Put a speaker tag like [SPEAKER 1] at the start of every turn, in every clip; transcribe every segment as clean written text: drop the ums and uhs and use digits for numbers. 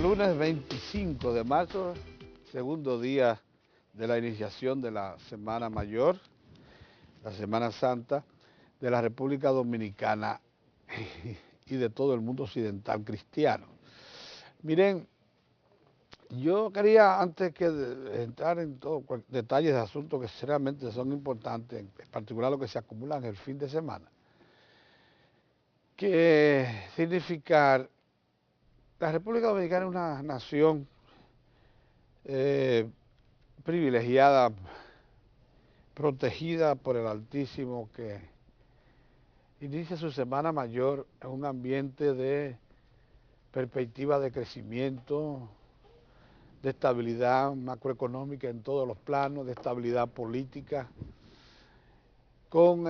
[SPEAKER 1] Lunes 25 de marzo, segundo día de la iniciación de la Semana Mayor, la Semana Santa de la República Dominicana y de todo el mundo occidental cristiano. Miren, yo quería, antes que entrar en todos detalles de asuntos que realmente son importantes, en particular lo que se acumula en el fin de semana, que significar la República Dominicana es una nación privilegiada, protegida por el Altísimo, que inicia su Semana Mayor en un ambiente de perspectiva de crecimiento, de estabilidad macroeconómica en todos los planos, de estabilidad política, con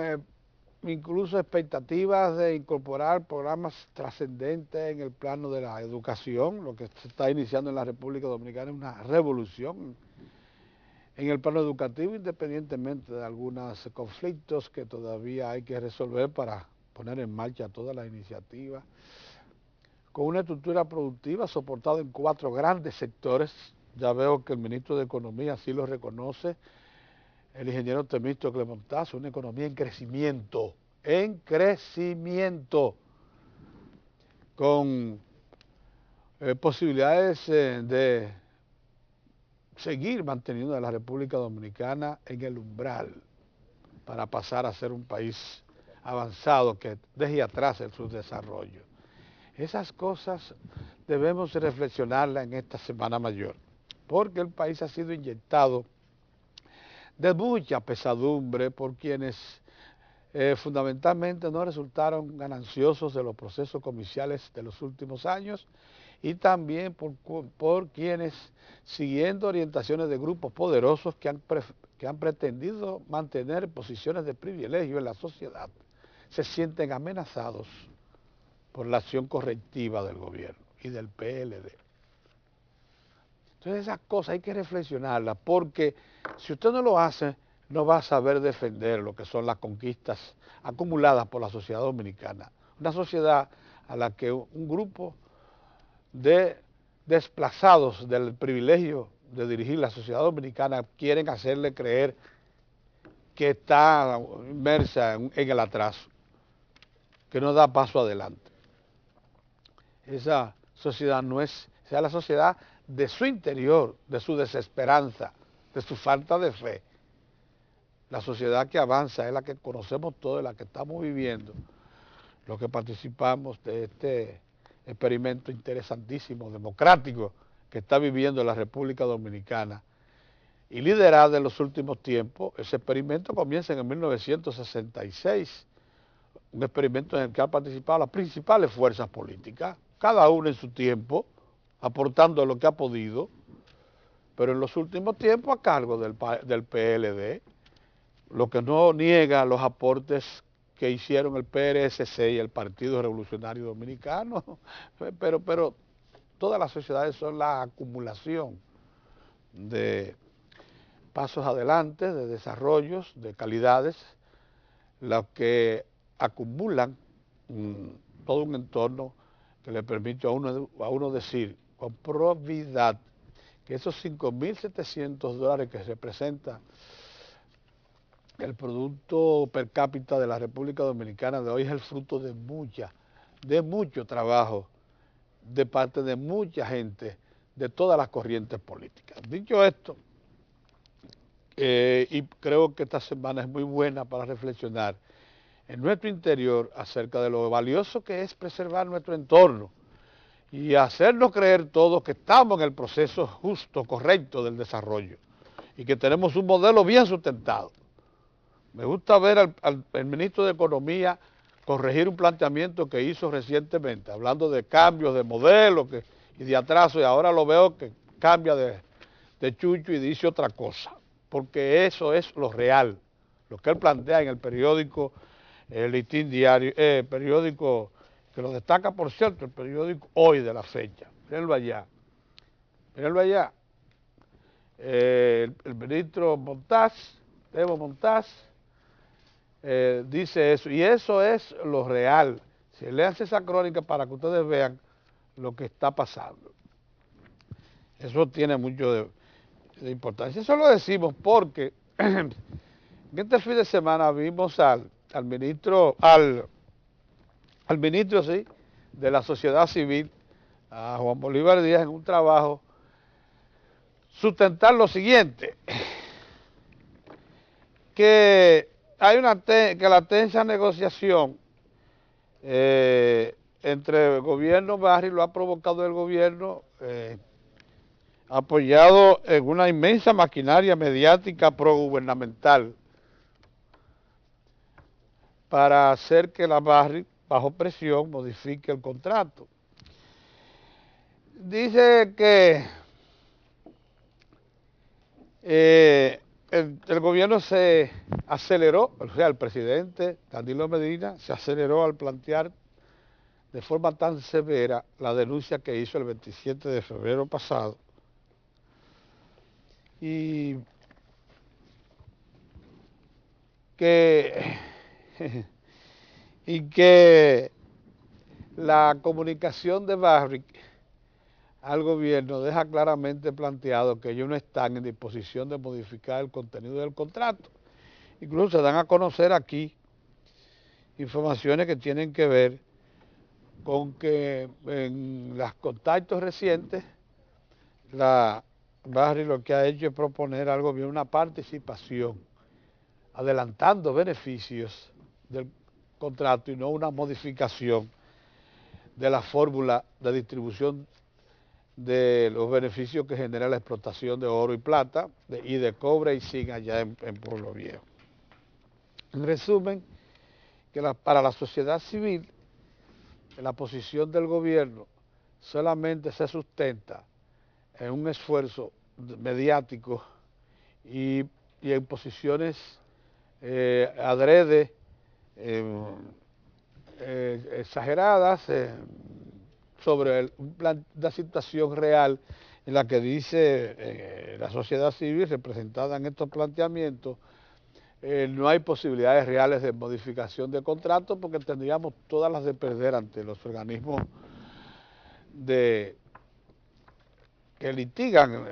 [SPEAKER 1] incluso expectativas de incorporar programas trascendentes en el plano de la educación. Lo que se está iniciando en la República Dominicana es una revolución en el plano educativo, independientemente de algunos conflictos que todavía hay que resolver para poner en marcha toda la iniciativa, con una estructura productiva soportada en 4 grandes sectores. Ya veo que el ministro de Economía así lo reconoce, el ingeniero Temístocles Montazo, una economía en crecimiento, con posibilidades de seguir manteniendo a la República Dominicana en el umbral para pasar a ser un país avanzado que deje atrás el subdesarrollo. Esas cosas debemos reflexionarlas en esta Semana Mayor, porque el país ha sido inyectado de mucha pesadumbre por quienes fundamentalmente no resultaron gananciosos de los procesos comerciales de los últimos años, y también por quienes, siguiendo orientaciones de grupos poderosos que han pretendido mantener posiciones de privilegio en la sociedad, se sienten amenazados por la acción correctiva del gobierno y del PLD. Entonces esas cosas hay que reflexionarlas, porque si usted no lo hace, no va a saber defender lo que son las conquistas acumuladas por la sociedad dominicana. Una sociedad a la que un grupo de desplazados del privilegio de dirigir la sociedad dominicana quieren hacerle creer que está inmersa en el atraso, que no da paso adelante. Esa sociedad no es, sea la sociedad de su interior, de su desesperanza, de su falta de fe. La sociedad que avanza es la que conocemos todos, la que estamos viviendo, los que participamos de este experimento interesantísimo, democrático, que está viviendo la República Dominicana y liderada en los últimos tiempos. Ese experimento comienza en el 1966, un experimento en el que han participado las principales fuerzas políticas, cada una en su tiempo, aportando lo que ha podido, pero en los últimos tiempos a cargo del PLD, lo que no niega los aportes que hicieron el PRSC y el Partido Revolucionario Dominicano, pero todas las sociedades son la acumulación de pasos adelante, de desarrollos, de calidades, los que acumulan todo un entorno que le permite a uno decir con probidad que esos $5.700 que representa el producto per cápita de la República Dominicana de hoy es el fruto de mucho trabajo de parte de mucha gente de todas las corrientes políticas. Dicho esto, y creo que esta semana es muy buena para reflexionar en nuestro interior acerca de lo valioso que es preservar nuestro entorno y hacernos creer todos que estamos en el proceso justo, correcto del desarrollo y que tenemos un modelo bien sustentado. Me gusta ver al ministro de Economía corregir un planteamiento que hizo recientemente, hablando de cambios de modelo y de atraso, y ahora lo veo que cambia de chucho y dice otra cosa, porque eso es lo real, lo que él plantea en el periódico, el Listín Diario, periódico que lo destaca, por cierto, el periódico Hoy de la fecha. Mírenlo allá. El ministro Evo Montaz, dice eso, y eso es lo real. Si lean esa crónica para que ustedes vean lo que está pasando. Eso tiene mucho de importancia. Eso lo decimos porque en este fin de semana vimos al ministro, al ministro, sí, de la sociedad civil, a Juan Bolívar Díaz, en un trabajo, sustentar lo siguiente, que hay que la tensa negociación entre el gobierno Barry lo ha provocado el gobierno apoyado en una inmensa maquinaria mediática progubernamental para hacer que la Barry, bajo presión, modifique el contrato. Dice que el gobierno se aceleró, o sea, el presidente Danilo Medina se aceleró al plantear de forma tan severa la denuncia que hizo el 27 de febrero pasado. Y que la comunicación de Barrick al gobierno deja claramente planteado que ellos no están en disposición de modificar el contenido del contrato. Incluso se dan a conocer aquí informaciones que tienen que ver con que en los contactos recientes la Barrick lo que ha hecho es proponer al gobierno una participación, adelantando beneficios del contrato y no una modificación de la fórmula de distribución de los beneficios que genera la explotación de oro y plata y de cobre y zinc allá en Pueblo Viejo. En resumen, que para la sociedad civil, la posición del gobierno solamente se sustenta en un esfuerzo mediático y en posiciones adrede, exageradas, sobre la situación real en la que dice la sociedad civil representada en estos planteamientos, no hay posibilidades reales de modificación de contrato porque tendríamos todas las de perder ante los organismos que litigan,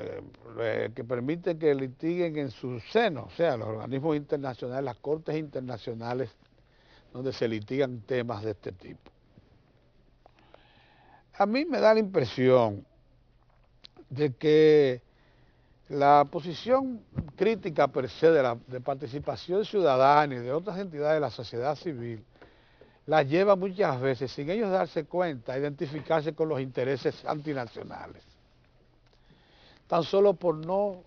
[SPEAKER 1] que permiten que litiguen en su seno, o sea, los organismos internacionales, las cortes internacionales donde se litigan temas de este tipo. A mí me da la impresión de que la posición crítica per se de participación ciudadana y de otras entidades de la sociedad civil la lleva muchas veces, sin ellos darse cuenta, a identificarse con los intereses antinacionales. Tan solo por no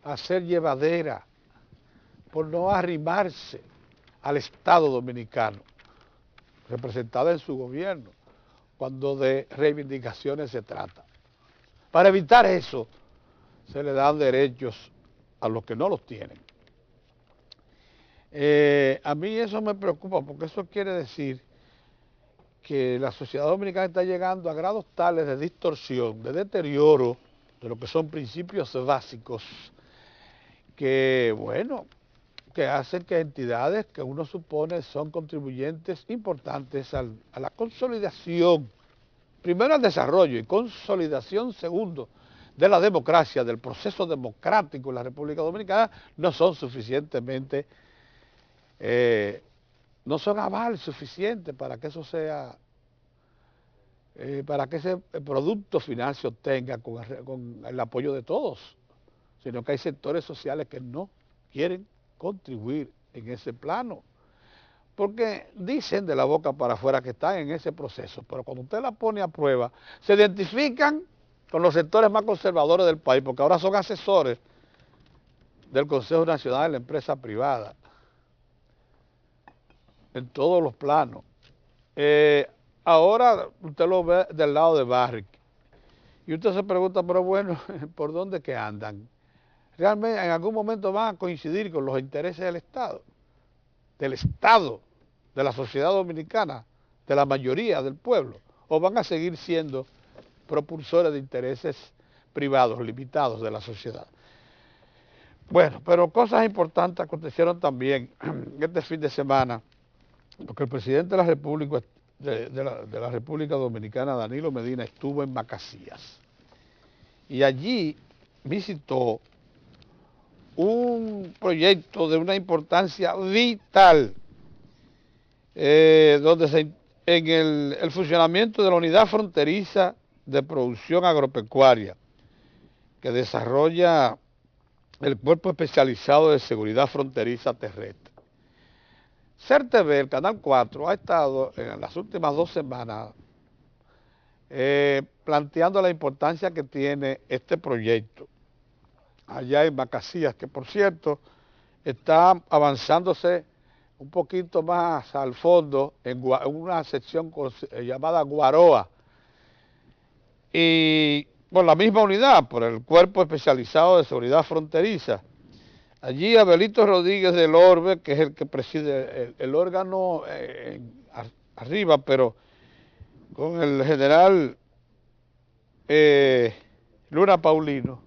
[SPEAKER 1] hacer llevadera, por no arrimarse al Estado dominicano, representado en su gobierno, cuando de reivindicaciones se trata. Para evitar eso, se le dan derechos a los que no los tienen. A mí eso me preocupa porque eso quiere decir que la sociedad dominicana está llegando a grados tales de distorsión, de deterioro de lo que son principios básicos que, bueno, que hacen que entidades que uno supone son contribuyentes importantes a la consolidación, primero al desarrollo y consolidación segundo de la democracia, del proceso democrático en la República Dominicana, no son suficientemente, no son aval suficiente para que eso sea, para que ese producto final se obtenga con el apoyo de todos, sino que hay sectores sociales que no quieren contribuir en ese plano, porque dicen de la boca para afuera que están en ese proceso, pero cuando usted la pone a prueba, se identifican con los sectores más conservadores del país, porque ahora son asesores del Consejo Nacional de la Empresa Privada, en todos los planos. Ahora usted lo ve del lado de Barrick, y usted se pregunta, pero bueno, ¿por dónde que andan? Realmente en algún momento van a coincidir con los intereses del Estado, de la sociedad dominicana, de la mayoría del pueblo, o van a seguir siendo propulsores de intereses privados, limitados de la sociedad. Bueno, pero cosas importantes acontecieron también este fin de semana, porque el presidente de la República, de la República Dominicana, Danilo Medina, estuvo en Macasías. y allí visitó un proyecto de una importancia vital, donde en el funcionamiento de la unidad fronteriza de producción agropecuaria que desarrolla el Cuerpo Especializado de Seguridad Fronteriza Terrestre. CERTV, el Canal 4, ha estado en las últimas 2 semanas planteando la importancia que tiene este proyecto allá en Macasías, que por cierto está avanzándose un poquito más al fondo en una sección llamada Guaroa, y por la misma unidad, por el Cuerpo Especializado de Seguridad Fronteriza. Allí Abelito Rodríguez del Orbe, que es el que preside el órgano arriba, pero con el general Luna Paulino,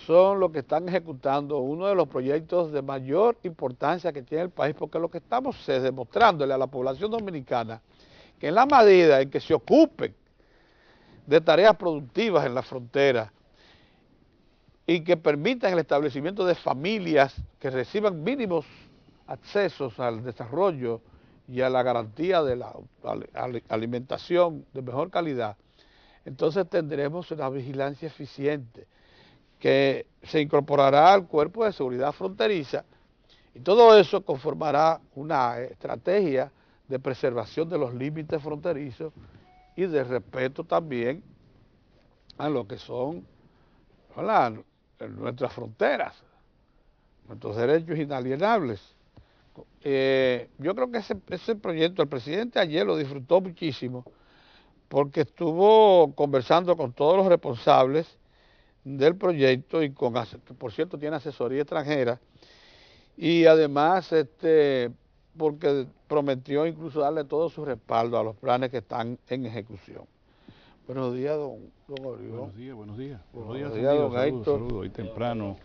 [SPEAKER 1] son los que están ejecutando uno de los proyectos de mayor importancia que tiene el país, porque lo que estamos es demostrándole a la población dominicana que en la medida en que se ocupen de tareas productivas en la frontera y que permitan el establecimiento de familias que reciban mínimos accesos al desarrollo y a la garantía de la alimentación de mejor calidad, entonces tendremos una vigilancia eficiente que se incorporará al Cuerpo de Seguridad Fronteriza, y todo eso conformará una estrategia de preservación de los límites fronterizos y de respeto también a lo que son nuestras fronteras, nuestros derechos inalienables. Yo creo que ese proyecto, el presidente ayer lo disfrutó muchísimo, porque estuvo conversando con todos los responsables del proyecto y que por cierto tiene asesoría extranjera, y además porque prometió incluso darle todo su respaldo a los planes que están en ejecución. Buenos días, don Orión.
[SPEAKER 2] Buenos días.
[SPEAKER 1] Buenos días, don Héctor.
[SPEAKER 2] Saludos. Hoy temprano,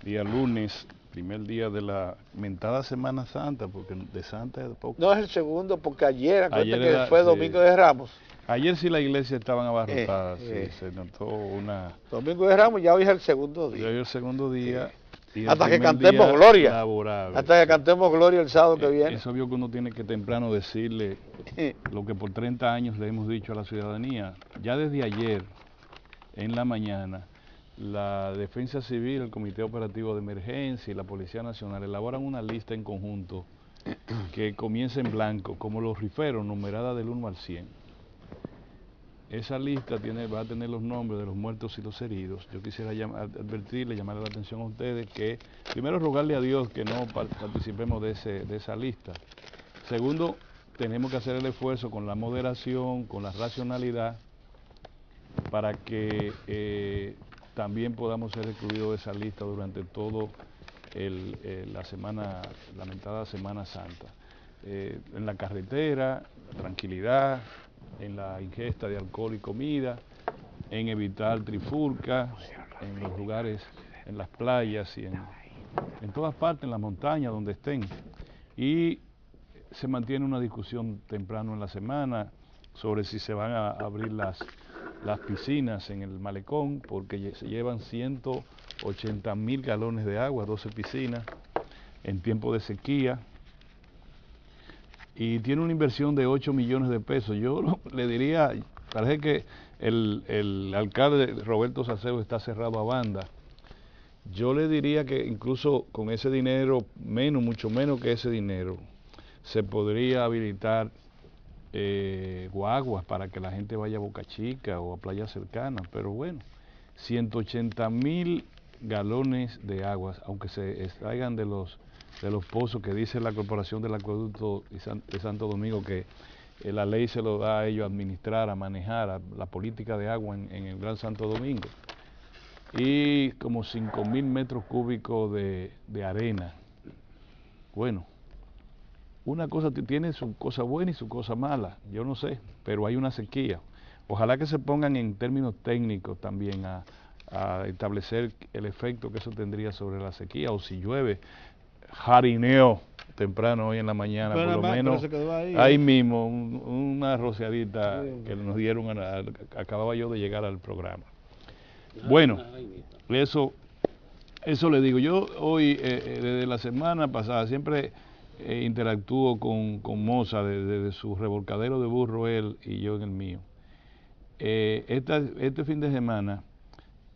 [SPEAKER 2] día lunes, primer día de la mentada Semana Santa, porque de Santa es poco.
[SPEAKER 1] No es el segundo, porque ayer
[SPEAKER 2] que
[SPEAKER 1] fue Domingo de Ramos.
[SPEAKER 2] Ayer sí la iglesia estaban abarrotadas, se notó una...
[SPEAKER 1] Domingo de Ramos, ya hoy es el segundo día.
[SPEAKER 2] Hoy es el segundo día. Y
[SPEAKER 1] hasta que cantemos gloria.
[SPEAKER 2] Laborable,
[SPEAKER 1] hasta que cantemos gloria el sábado que viene.
[SPEAKER 2] Es obvio que uno tiene que temprano decirle lo que por 30 años le hemos dicho a la ciudadanía. Ya desde ayer, en la mañana, la Defensa Civil, el Comité Operativo de Emergencia y la Policía Nacional elaboran una lista en conjunto que comienza en blanco, como los riferos, numerada del 1 al 100. Esa lista va a tener los nombres de los muertos y los heridos. Yo quisiera advertirle, llamarle la atención a ustedes que, primero, rogarle a Dios que no participemos de esa lista. Segundo, tenemos que hacer el esfuerzo con la moderación, con la racionalidad, para que también podamos ser excluidos de esa lista durante todo la lamentada Semana Santa. En la carretera, tranquilidad, en la ingesta de alcohol y comida, en evitar trifulcas, en los lugares, en las playas y en todas partes, en las montañas donde estén. Y se mantiene una discusión temprano en la semana sobre si se van a abrir las piscinas en el malecón, porque se llevan 180.000 galones de agua, 12 piscinas, en tiempo de sequía. Y tiene una inversión de 8 millones de pesos. Yo le diría, parece que el alcalde Roberto Saceo está cerrado a banda. Yo le diría que incluso con ese dinero, mucho menos que ese dinero, se podría habilitar guaguas para que la gente vaya a Boca Chica o a playas cercanas. Pero bueno, 180.000 galones de aguas, aunque se extraigan de los pozos que dice la Corporación del Acueducto de Santo Domingo, que la ley se lo da a ellos a administrar, a manejar la política de agua en el Gran Santo Domingo, y como 5.000 metros cúbicos de arena. Bueno, una cosa tiene su cosa buena y su cosa mala, yo no sé, pero hay una sequía. Ojalá que se pongan en términos técnicos también a establecer el efecto que eso tendría sobre la sequía, o si llueve, jarineo temprano hoy en la mañana, pero por lo menos ahí mismo, una rociadita que nos dieron, acababa yo de llegar al programa. Bueno, eso le digo. Yo hoy, desde la semana pasada, siempre interactúo con Moza desde su revolcadero de burro, él y yo en el mío. Este fin de semana,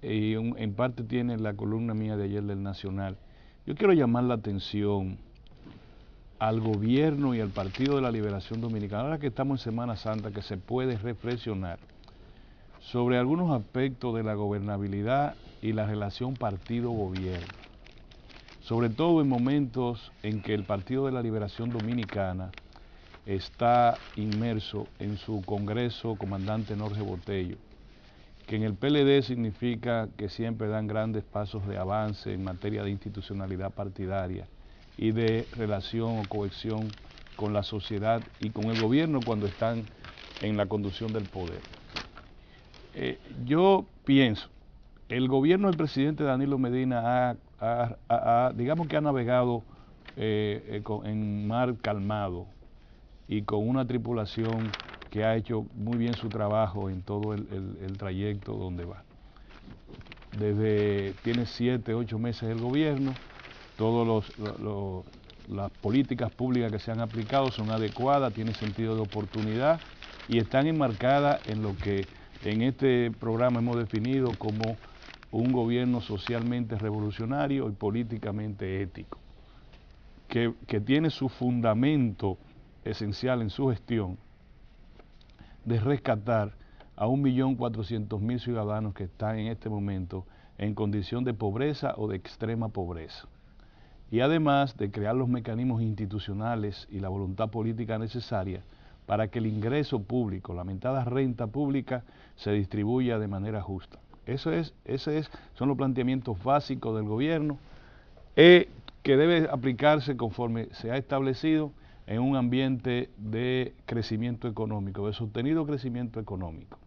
[SPEAKER 2] y en parte tiene la columna mía de ayer del Nacional, yo quiero llamar la atención al gobierno y al Partido de la Liberación Dominicana, ahora que estamos en Semana Santa, que se puede reflexionar sobre algunos aspectos de la gobernabilidad y la relación partido-gobierno, sobre todo en momentos en que el Partido de la Liberación Dominicana está inmerso en su Congreso Comandante Jorge Botello, que en el PLD significa que siempre dan grandes pasos de avance en materia de institucionalidad partidaria y de relación o cohesión con la sociedad y con el gobierno cuando están en la conducción del poder. Yo pienso, el gobierno del presidente Danilo Medina digamos que ha navegado en mar calmado y con una tripulación que ha hecho muy bien su trabajo en todo el trayecto donde va. Tiene 7, 8 meses el gobierno, todas las políticas públicas que se han aplicado son adecuadas, tienen sentido de oportunidad y están enmarcadas en lo que en este programa hemos definido como un gobierno socialmente revolucionario y políticamente ético, que tiene su fundamento esencial en su gestión de rescatar a 1.400.000 ciudadanos que están en este momento en condición de pobreza o de extrema pobreza. Y además de crear los mecanismos institucionales y la voluntad política necesaria para que el ingreso público, la mentada renta pública, se distribuya de manera justa. Son los planteamientos básicos del gobierno que debe aplicarse conforme se ha establecido en un ambiente de crecimiento económico, de sostenido crecimiento económico.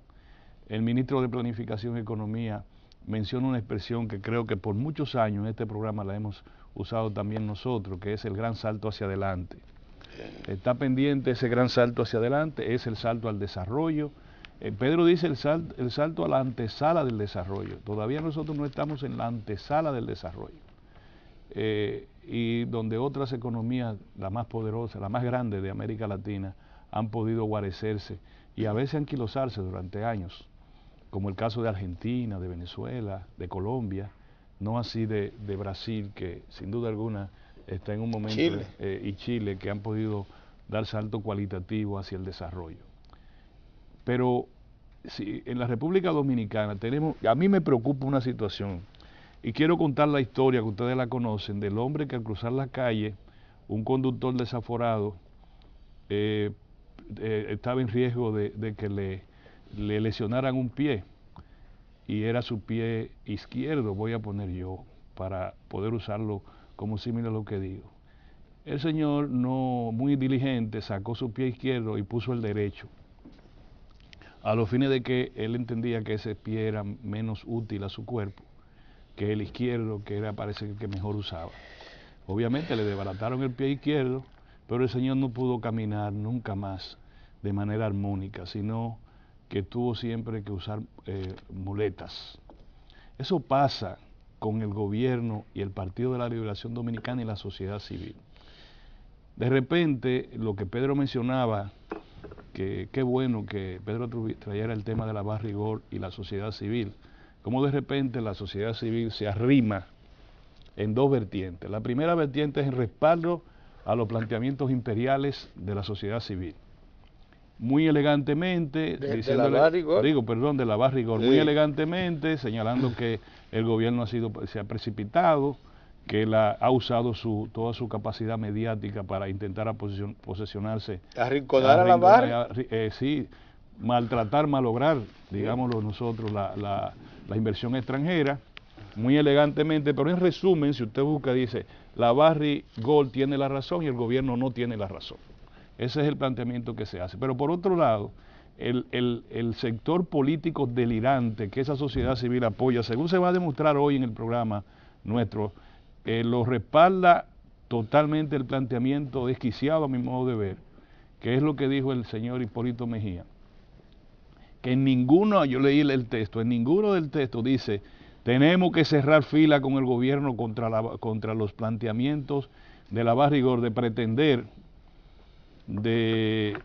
[SPEAKER 2] El ministro de Planificación y Economía menciona una expresión que creo que por muchos años en este programa la hemos usado también nosotros, que es el gran salto hacia adelante. Está pendiente ese gran salto hacia adelante, es el salto al desarrollo. Pedro dice el salto a la antesala del desarrollo. Todavía nosotros no estamos en la antesala del desarrollo. Y donde otras economías, la más poderosa, la más grande de América Latina, han podido guarecerse y a veces anquilosarse durante años, como el caso de Argentina, de Venezuela, de Colombia, no así de Brasil, que sin duda alguna está en un momento, y Chile, que han podido dar salto cualitativo hacia el desarrollo. Pero si en la República Dominicana a mí me preocupa una situación, y quiero contar la historia que ustedes la conocen, del hombre que al cruzar la calle, un conductor desaforado, estaba en riesgo de que le lesionaran un pie, y era su pie izquierdo, voy a poner yo, para poder usarlo como símil a lo que digo. El señor, no muy diligente, sacó su pie izquierdo y puso el derecho, a los fines de que él entendía que ese pie era menos útil a su cuerpo que el izquierdo, que era, parece que mejor usaba. Obviamente le desbarataron el pie izquierdo, pero el señor no pudo caminar nunca más de manera armónica, sino que tuvo siempre que usar muletas. Eso pasa con el gobierno y el Partido de la Liberación Dominicana y la sociedad civil. De repente, lo que Pedro mencionaba, que qué bueno que Pedro trayera el tema de la barrigor y la sociedad civil, como de repente la sociedad civil se arrima en dos vertientes. La primera vertiente es el respaldo a los planteamientos imperiales de la sociedad civil. Muy elegantemente,
[SPEAKER 1] de la barrigor,
[SPEAKER 2] muy elegantemente, señalando que el gobierno se ha precipitado, que él ha usado toda su capacidad mediática para intentar posesionarse.
[SPEAKER 1] Arrinconar a la barra.
[SPEAKER 2] Sí, maltratar, malograr, digámoslo nosotros, la inversión extranjera, muy elegantemente, pero en resumen, si usted busca, dice, la barrigor tiene la razón y el gobierno no tiene la razón. Ese es el planteamiento que se hace. Pero por otro lado, el sector político delirante que esa sociedad civil apoya, según se va a demostrar hoy en el programa nuestro, lo respalda totalmente el planteamiento desquiciado a mi modo de ver, que es lo que dijo el señor Hipólito Mejía, que en ninguno, yo leí el texto, en ninguno del texto dice, tenemos que cerrar fila con el gobierno contra los planteamientos de la Barrigor de pretender de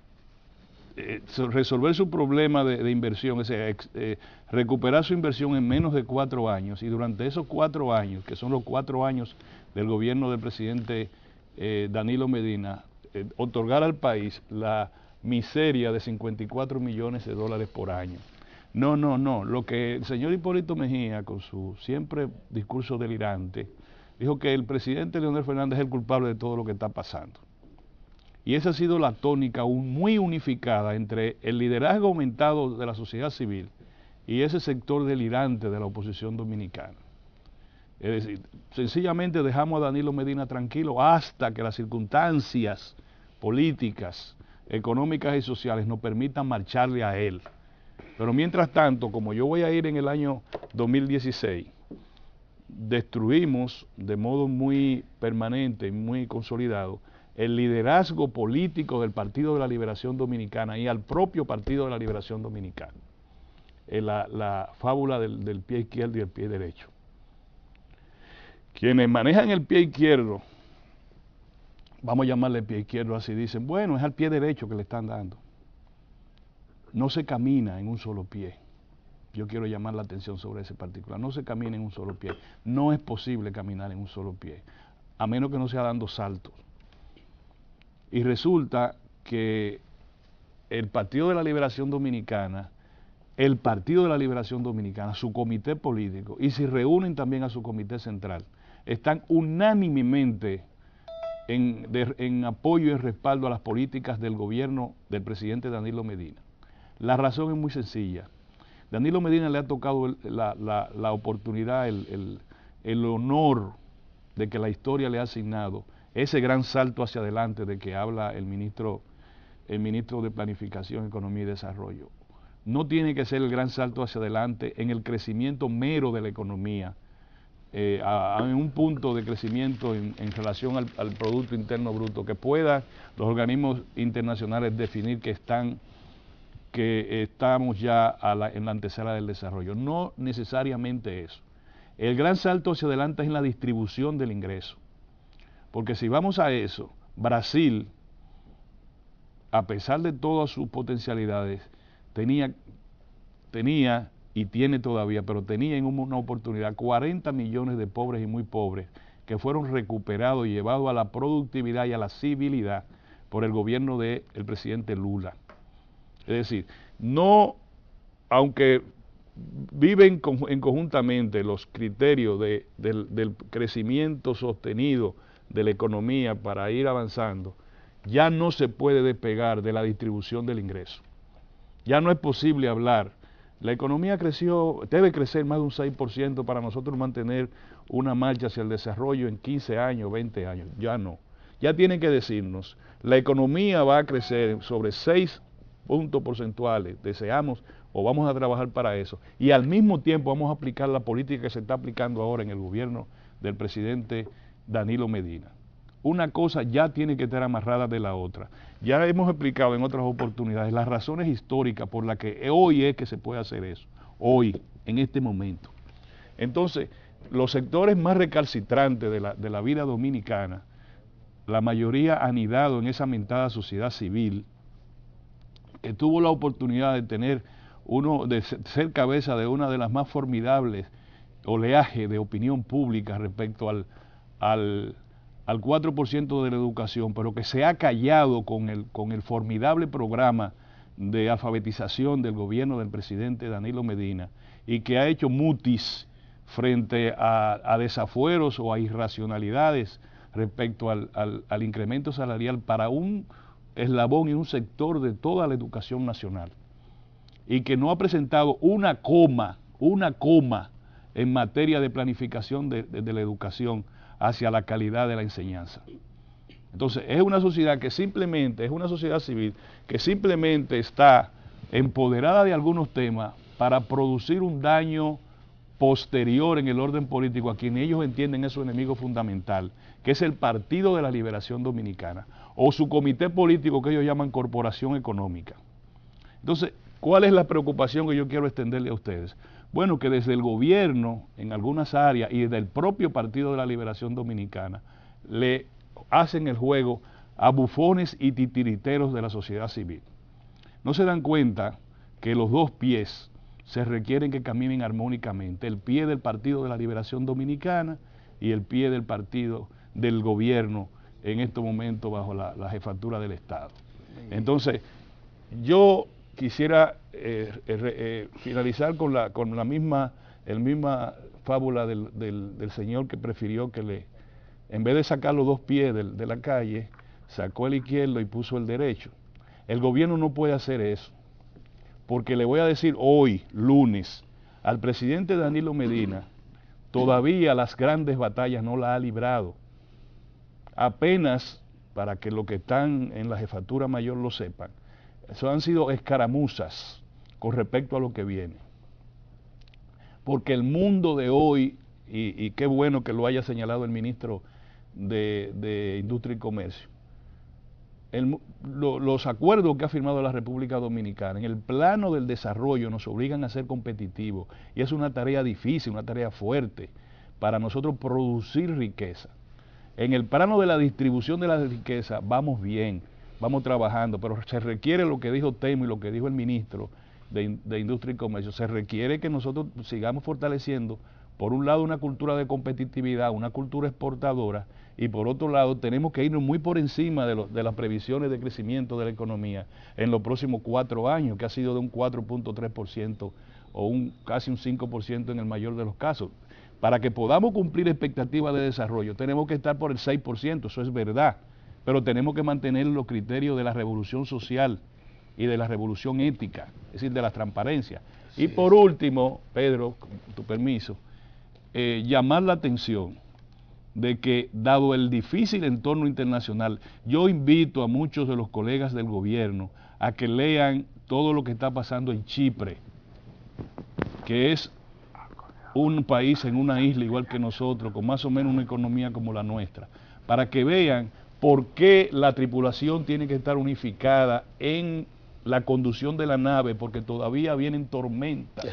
[SPEAKER 2] resolver su problema de inversión, recuperar su inversión en menos de 4 años, y durante esos 4 años, que son los 4 años del gobierno del presidente Danilo Medina, otorgar al país la miseria de 54 millones de dólares por año. No, lo que el señor Hipólito Mejía, con su siempre discurso delirante, dijo que el presidente Leonel Fernández es el culpable de todo lo que está pasando. Y esa ha sido la tónica muy unificada entre el liderazgo aumentado de la sociedad civil y ese sector delirante de la oposición dominicana. Es decir, sencillamente dejamos a Danilo Medina tranquilo hasta que las circunstancias políticas, económicas y sociales nos permitan marcharle a él. Pero mientras tanto, como yo voy a ir en el año 2016, destruimos de modo muy permanente y muy consolidado el liderazgo político del Partido de la Liberación Dominicana y al propio Partido de la Liberación Dominicana. La fábula del pie izquierdo y el pie derecho. Quienes manejan el pie izquierdo, vamos a llamarle pie izquierdo así, dicen, bueno, es al pie derecho que le están dando. No se camina en un solo pie. Yo quiero llamar la atención sobre ese particular. No se camina en un solo pie. No es posible caminar en un solo pie, a menos que no sea dando saltos. Y resulta que el Partido de la Liberación Dominicana, su comité político, y si reúnen también a su comité central, están unánimemente en apoyo y respaldo a las políticas del gobierno del presidente Danilo Medina. La razón es muy sencilla. Danilo Medina le ha tocado la oportunidad, el honor de que la historia le ha asignado ese gran salto hacia adelante de que habla el ministro de Planificación, Economía y Desarrollo. No tiene que ser el gran salto hacia adelante en el crecimiento mero de la economía, en un punto de crecimiento en relación al Producto Interno Bruto, que pueda los organismos internacionales definir que estamos ya en la antesala del desarrollo. No necesariamente eso. El gran salto hacia adelante es en la distribución del ingreso. Porque si vamos a eso, Brasil, a pesar de todas sus potencialidades, tenía y tiene todavía, pero tenía en una oportunidad 40 millones de pobres y muy pobres que fueron recuperados y llevados a la productividad y a la civilidad por el gobierno del presidente Lula. Es decir, no, aunque viven conjuntamente los criterios del crecimiento sostenido de la economía para ir avanzando, ya no se puede despegar de la distribución del ingreso. Ya no es posible hablar. La economía debe crecer más de un 6% para nosotros mantener una marcha hacia el desarrollo en 15 años, 20 años. Ya no. Ya tienen que decirnos, la economía va a crecer sobre 6 puntos porcentuales, deseamos o vamos a trabajar para eso, y al mismo tiempo vamos a aplicar la política que se está aplicando ahora en el gobierno del presidente Danilo Medina. Una cosa ya tiene que estar amarrada de la otra. Ya hemos explicado en otras oportunidades las razones históricas por las que hoy es que se puede hacer eso, hoy, en este momento. Entonces, los sectores más recalcitrantes de la vida dominicana, la mayoría anidado en esa mentada sociedad civil, que tuvo la oportunidad de ser cabeza de una de las más formidables oleajes de opinión pública respecto al 4% de la educación, pero que se ha callado con el formidable programa de alfabetización del gobierno del presidente Danilo Medina, y que ha hecho mutis frente a desafueros o a irracionalidades respecto al incremento salarial para un eslabón y un sector de toda la educación nacional, y que no ha presentado una coma en materia de planificación de la educación hacia la calidad de la enseñanza. Entonces, es una sociedad civil que simplemente está empoderada de algunos temas para producir un daño posterior en el orden político a quien ellos entienden es su enemigo fundamental, que es el Partido de la Liberación Dominicana, o su comité político que ellos llaman Corporación Económica. Entonces, ¿Cuál es la preocupación que yo quiero extenderle a ustedes? Bueno, que desde el gobierno, en algunas áreas, y desde el propio Partido de la Liberación Dominicana, le hacen el juego a bufones y titiriteros de la sociedad civil. No se dan cuenta que los dos pies se requieren que caminen armónicamente, el pie del Partido de la Liberación Dominicana y el pie del partido del gobierno en estos momentos bajo la jefatura del Estado. Entonces, yo quisiera finalizar con la misma fábula del señor que prefirió que en vez de sacar los dos pies de la calle, sacó el izquierdo y puso el derecho. El gobierno no puede hacer eso, porque le voy a decir hoy, lunes, al presidente Danilo Medina, todavía las grandes batallas no las ha librado. Apenas, para que los que están en la jefatura mayor lo sepan, eso han sido escaramuzas con respecto a lo que viene. Porque el mundo de hoy, y qué bueno que lo haya señalado el ministro de Industria y Comercio, los acuerdos que ha firmado la República Dominicana en el plano del desarrollo nos obligan a ser competitivos, y es una tarea difícil, una tarea fuerte para nosotros producir riqueza. En el plano de la distribución de la riqueza vamos bien, vamos trabajando, pero se requiere lo que dijo Temo y lo que dijo el ministro de Industria y Comercio, se requiere que nosotros sigamos fortaleciendo, por un lado, una cultura de competitividad, una cultura exportadora, y por otro lado, tenemos que irnos muy por encima de las previsiones de crecimiento de la economía en los próximos 4 años, que ha sido de un 4.3% o casi un 5% en el mayor de los casos. Para que podamos cumplir expectativas de desarrollo, tenemos que estar por el 6%, eso es verdad, pero tenemos que mantener los criterios de la revolución social y de la revolución ética, es decir, de la transparencia. Sí. Y por último, Pedro, con tu permiso, llamar la atención de que, dado el difícil entorno internacional, yo invito a muchos de los colegas del gobierno a que lean todo lo que está pasando en Chipre, que es un país en una isla igual que nosotros, con más o menos una economía como la nuestra, para que vean por qué la tripulación tiene que estar unificada en la conducción de la nave, porque todavía vienen tormentas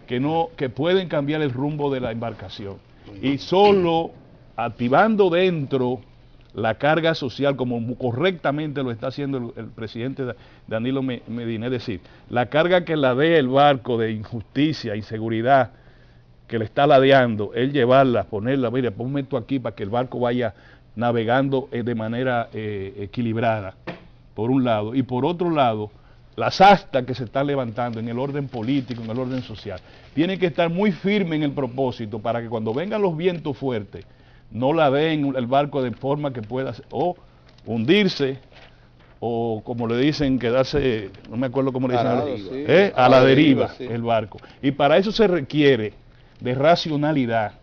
[SPEAKER 2] que pueden cambiar el rumbo de la embarcación. Y solo activando dentro la carga social, como correctamente lo está haciendo el presidente Danilo Medina, es decir, la carga que la dé el barco de injusticia, inseguridad, que le está ladeando, él llevarla, ponerla, mire, ponme esto aquí para que el barco vaya navegando de manera equilibrada, por un lado, y por otro lado, las astas que se están levantando en el orden político, en el orden social, tienen que estar muy firmes en el propósito para que cuando vengan los vientos fuertes, no la den el barco de forma que pueda o hundirse, o como le dicen, quedarse, no me acuerdo cómo le dicen, a la deriva, sí, el barco. Y para eso se requiere de racionalidad,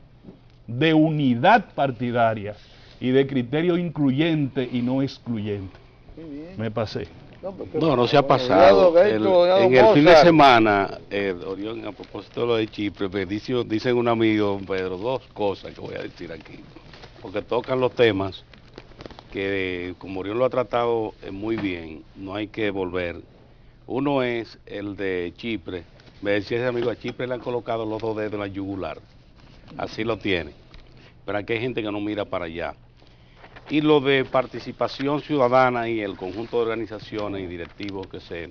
[SPEAKER 2] de unidad partidaria y de criterio incluyente y no excluyente. Me pasé.
[SPEAKER 3] No se ha pasado. En el fin de semana, Orión, a propósito de lo de Chipre, dicen un amigo, Pedro, 2 cosas que voy a decir aquí, porque tocan los temas que, como Orión lo ha tratado muy bien, no hay que volver. Uno es el de Chipre. Me decía ese amigo, a Chipre le han colocado los 2 dedos en la yugular, así lo tiene, pero aquí hay gente que no mira para allá. Y lo de participación ciudadana y el conjunto de organizaciones y directivos que se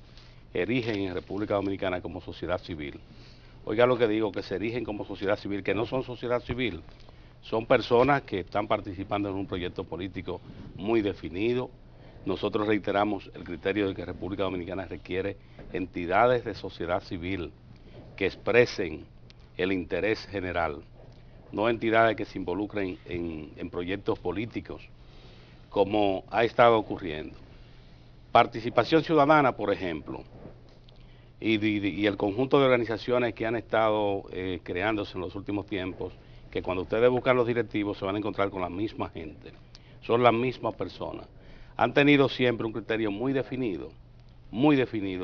[SPEAKER 3] erigen en República Dominicana como sociedad civil. Oiga lo que digo, que se erigen como sociedad civil, que no son sociedad civil, son personas que están participando en un proyecto político muy definido. Nosotros reiteramos el criterio de que República Dominicana requiere entidades de sociedad civil que expresen el interés general, no entidades que se involucren en proyectos políticos, como ha estado ocurriendo. Participación ciudadana, por ejemplo, y el conjunto de organizaciones que han estado creándose en los últimos tiempos, que cuando ustedes buscan los directivos se van a encontrar con la misma gente, son las mismas personas. Han tenido siempre un criterio muy definido,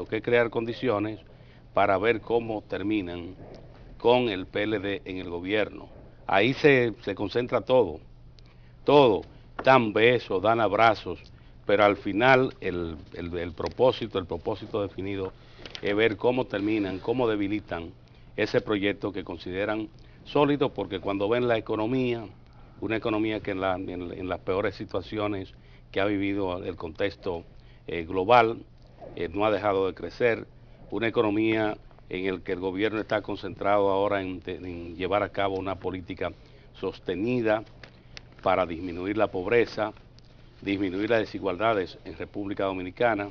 [SPEAKER 3] que es crear condiciones para ver cómo terminan con el PLD en el gobierno. Ahí se concentra todo. Dan besos, dan abrazos, pero al final el propósito definido es ver cómo terminan, cómo debilitan ese proyecto que consideran sólido, porque cuando ven la economía, una economía que en las peores situaciones que ha vivido el contexto global, no ha dejado de crecer, una economía en el que el gobierno está concentrado ahora en llevar a cabo una política sostenida para disminuir la pobreza, disminuir las desigualdades en República Dominicana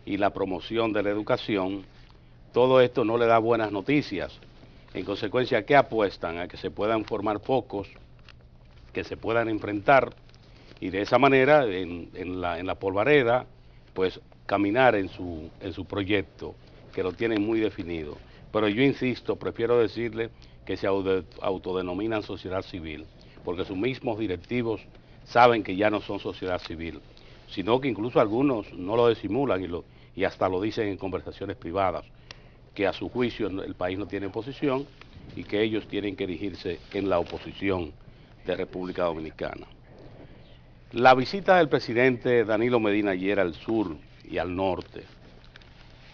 [SPEAKER 3] y la promoción de la educación. Todo esto no le da buenas noticias. En consecuencia, ¿a qué apuestan? A que se puedan formar focos, que se puedan enfrentar y de esa manera en la polvareda pues caminar en su proyecto, que lo tienen muy definido. Pero yo insisto, prefiero decirle que se autodenominan sociedad civil, porque sus mismos directivos saben que ya no son sociedad civil, sino que incluso algunos no lo disimulan y hasta lo dicen en conversaciones privadas, que a su juicio el país no tiene oposición y que ellos tienen que erigirse en la oposición de República Dominicana. La visita del presidente Danilo Medina ayer al sur y al norte.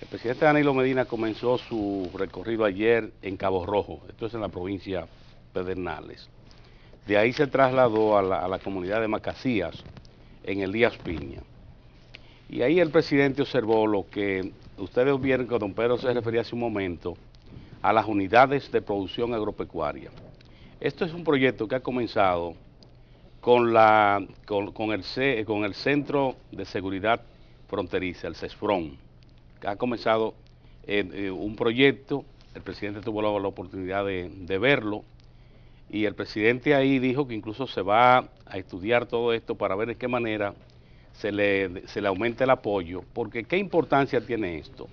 [SPEAKER 3] El presidente Danilo Medina comenzó su recorrido ayer en Cabo Rojo, esto es en la provincia de Pedernales. De ahí se trasladó a la comunidad de Macasías, en Elías Piña. Y ahí el presidente observó lo que ustedes vieron que don Pedro se refería hace un momento, a las unidades de producción agropecuaria. Esto es un proyecto que ha comenzado con el Centro de Seguridad Fronteriza, el CESFRON, que ha comenzado un proyecto. El presidente tuvo la oportunidad de verlo, y el presidente ahí dijo que incluso se va a estudiar todo esto para ver de qué manera se le aumenta el apoyo, porque ¿qué importancia tiene esto?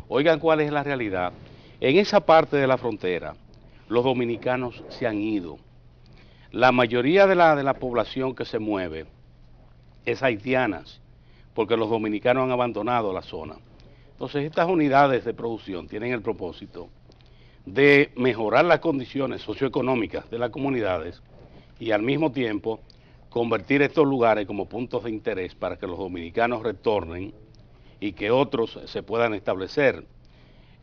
[SPEAKER 3] Oigan cuál es la realidad. En esa parte de la frontera, los dominicanos se han ido. La mayoría de la población que se mueve es haitiana, porque los dominicanos han abandonado la zona. Entonces, estas unidades de producción tienen el propósito de mejorar las condiciones socioeconómicas de las comunidades y al mismo tiempo convertir estos lugares como puntos de interés para que los dominicanos retornen y que otros se puedan establecer.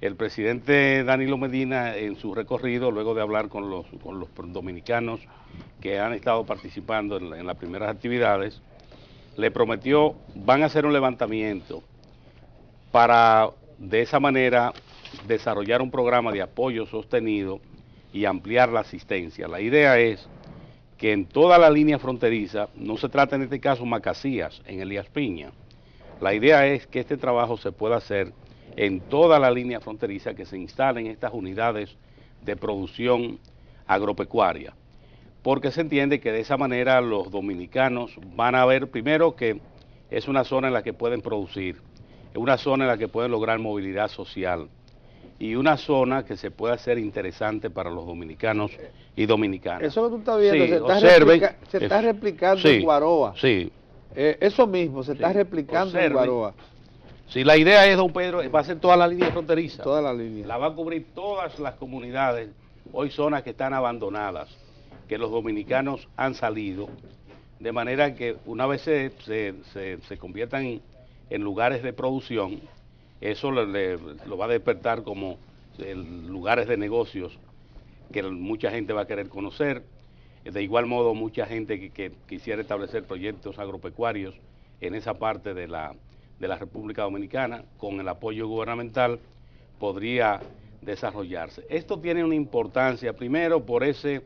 [SPEAKER 3] El presidente Danilo Medina, en su recorrido, luego de hablar con los dominicanos que han estado participando en las primeras actividades, le prometió, van a hacer un levantamiento para de esa manera desarrollar un programa de apoyo sostenido y ampliar la asistencia. La idea es que en toda la línea fronteriza, no se trata en este caso Macasías, en Elías Piña, la idea es que este trabajo se pueda hacer en toda la línea fronteriza, que se instalen estas unidades de producción agropecuaria, porque se entiende que de esa manera los dominicanos van a ver primero que es una zona en la que pueden producir, es una zona en la que pueden lograr movilidad social y una zona que se pueda hacer interesante para los dominicanos y dominicanas.
[SPEAKER 1] Eso que tú estás viendo,
[SPEAKER 3] sí,
[SPEAKER 1] se está replicando
[SPEAKER 3] sí,
[SPEAKER 1] en Guaroa.
[SPEAKER 3] Sí.
[SPEAKER 1] Eso mismo se está replicando en Guaroa.
[SPEAKER 3] Sí, la idea es, don Pedro, va a ser toda la línea fronteriza.
[SPEAKER 1] Toda la línea.
[SPEAKER 3] La va a cubrir todas las comunidades, hoy zonas que están abandonadas, que los dominicanos han salido, de manera que una vez se conviertan en lugares de producción, eso lo va a despertar como lugares de negocios que mucha gente va a querer conocer. De igual modo, mucha gente que quisiera establecer proyectos agropecuarios en esa parte de la República Dominicana, con el apoyo gubernamental, podría desarrollarse. Esto tiene una importancia, primero, por ese